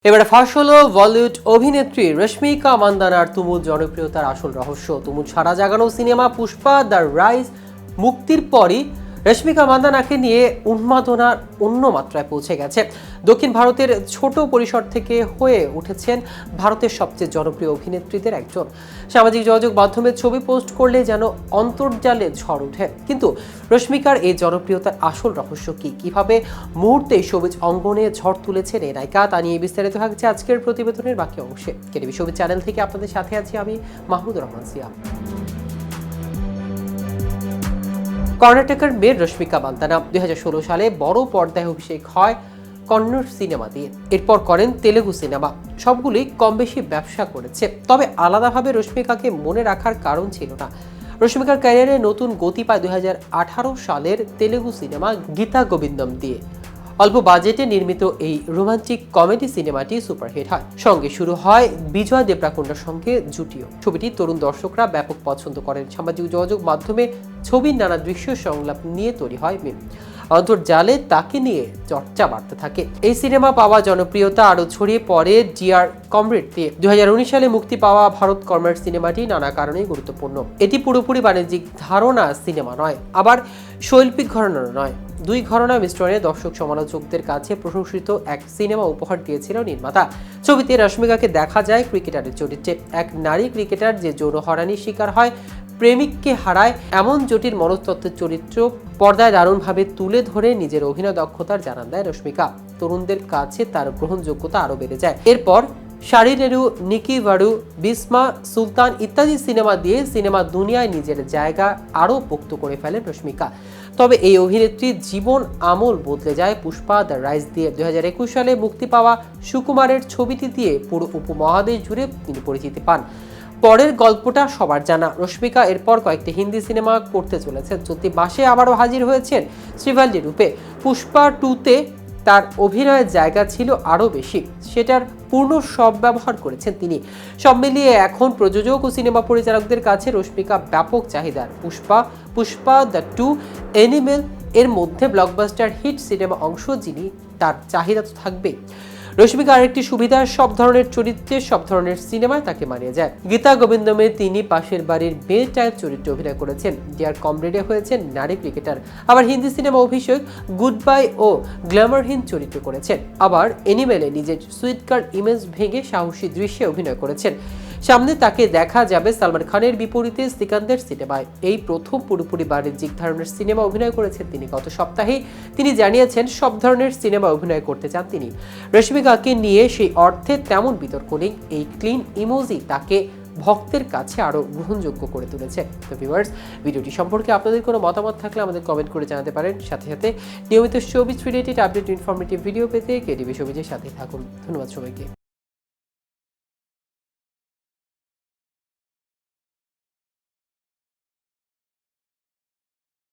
এবারে ফাঁস হলো বলিউড অভিনেত্রী রশ্মিকা মান্দানার তুমুল জনপ্রিয়তার আসল রহস্য। তুমুল সাড়া জাগানো সিনেমা পুষ্পা দ্য রাইজ মুক্তির পরই রশ্মিকা মান্দানাকে নিয়ে উন্মাদনার অন্য মাত্রায় পৌঁছে গেছে। দক্ষিণ ভারতের ছোট পরিসর থেকে হয়ে উঠেছেন ভারতের সবচেয়ে জনপ্রিয় অভিনেত্রীদের একজন। সামাজিক যোগাযোগ মাধ্যমে ছবি পোস্ট করলে যেন অন্তর্জালে ঝড় ওঠে। কিন্তু রশ্মিকার এই জনপ্রিয়তার আসল রহস্য কি? কিভাবে মুহূর্তেই সবুজ অঙ্গনে ঝড় তুলেছেন এই নায়িকা, তা নিয়ে বিস্তারিত থাকছে আজকের প্রতিবেদনের বাকি অংশে। কেটিভি ছবি চ্যানেল থেকে আপনাদের সাথে আছি আমি মাহমুদুর রহমান সিয়াম। কর্ণাটকের মেয়ে রশ্মিকা মান্দানা 2016 সালে বড় পর্দায় অভিষেক হয় কন্নড় সিনেমা দিয়ে। এরপর করেন তেলেগু সিনেমা। সবগুলোই কম বেশি ব্যবসা করেছে, তবে আলাদাভাবে রশ্মিকাকে মনে রাখার কারণ ছিল না। রশ্মিকার ক্যারিয়ারে নতুন গতি পায় 2018 সালের তেলেগু সিনেমা গীতা গোবিন্দম দিয়ে। অল্প বাজেটে নির্মিত এই রোমান্টিক কমেডি সিনেমাটি সুপারহিট হয়। সঙ্গে শুরু হয় বিজয় দেবরাকোন্ডার সঙ্গে জুটিও। ছবিটি তরুণ দর্শকরা ব্যাপক পছন্দ করেন। সামাজিক যোগাযোগ মাধ্যমে ছবির নানা দৃশ্য সংলাপ নিয়ে তৈরি হয় মিম। অন্তর্জালে তাকে নিয়ে চর্চা বাড়তে থাকে। এই সিনেমা পাওয়া জনপ্রিয়তা আরও ছড়িয়ে পড়ে ডিয়ার কমরেড দিয়ে। 2019 সালে মুক্তি পাওয়া ভারত কমরেড সিনেমাটি নানা কারণেই গুরুত্বপূর্ণ। এটি পুরোপুরি বাণিজ্যিক ধারণা সিনেমা নয়, আবার শৈল্পিক ঘরানার নয়। দুই ঘরানা মিশ্রণে দর্শক সমালোচকদের কাছে প্রশংসিত এক সিনেমা উপহার দিয়েছিল নির্মাতা। ছবিতে রশ্মিকাকে দেখা যায় ক্রিকেটারের চরিত্রে। এক নারী ক্রিকেটার যে যৌন হয়রানির শিকার হয়, প্রেমিককে হারায়, এমন জটিল মনস্তত্ত্বের চরিত্র পর্দায় দারুণভাবে তুলে ধরে নিজের অভিনয় দক্ষতার জানান দেয় রশ্মিকা। তরুণদের কাছে তার গ্রহণযোগ্যতা আরও বেড়ে যায়। এরপর শারিরেরু, নিকি ভাড়ু, বিসমা সুলতান ইত্যাদি সিনেমা দিয়ে সিনেমা দুনিয়ায় নিজের জায়গা আরও পোক্ত করে ফেলেন রশ্মিকা। তবে এই অভিনেত্রীর জীবন আমূল বদলে যায় পুষ্পা দ্য রাইজ দিয়ে। 2021 সালে মুক্তি পাওয়া সুকুমারের ছবিটি দিয়ে পুরো উপমহাদেশ জুড়ে তিনি পরিচিতি পান। পরের গল্পটা সবার জানা। রশ্মিকা এরপর কয়েকটি হিন্দি সিনেমা করতে চলেছেন। চলতি মাসে আবারও হাজির হয়েছেন শ্রীভাল্লি রূপে। পুষ্পা 2-তে তার অভিনয়ের জায়গা ছিল আরও বেশি, সেটার পূর্ণ সদ্ব্যবহার করেছেন তিনি। সব মিলিয়ে এখন প্রযোজক ও সিনেমা পরিচালকদের কাছে রশ্মিকা ব্যাপক চাহিদার। পুষ্পা দ্য 2, অ্যানিমেল এর মধ্যে ব্লকবাস্টার হিট সিনেমা অংশ, যিনি তার চাহিদা তো থাকবেই। রশ্মিকা আরেকটি সুবিধা, সব ধরনের চরিত্রে সব ধরনের সিনেমায় তাকে মানিয়ে যায়। গীতা গোবিন্দমে তিনি পাশের বাড়ির মেয়ে টাইপ চরিত্রে অভিনয় করেছেন। ডিয়ার কমরেডে হয়েছেন নারী ক্রিকেটার। আবার হিন্দি সিনেমা অভিষেক গুড বাই ও গ্ল্যামারহীন চরিত্র করেছেন। আবার অ্যানিমেলে নিজের সুইট গার্ল ইমেজ ভেঙে সাহসী দৃশ্যে অভিনয় করেছেন। সামনে তাকে দেখা যাবে সালমান খানের বিপরীতে সিকান্দার সিনেমায়। এই প্রথম পুরোপুরি বাণিজ্যিক ধরনের সিনেমা অভিনয় করেছেন তিনি। গত সপ্তাহেই তিনি জানিয়েছেন সব ধরনের সিনেমা অভিনয় করতে চান তিনি। রশ্মিকাকে নিয়ে সেই অর্থে তেমন বিতর্ক নেই। এই ক্লিন ইমোজি তাকে ভক্তের কাছে আরও গ্রহণযোগ্য করে তুলেছে। তো ভিউয়ার্স, ভিডিওটি সম্পর্কে আপনাদের কোনো মতামত থাকলে আমাদের কমেন্ট করে জানাতে পারেন। সাথে সাথে নিয়মিত showbiz related update informative video পেতে কেটিভি শোবিজের সাথে থাকুন। ধন্যবাদ সবাইকে।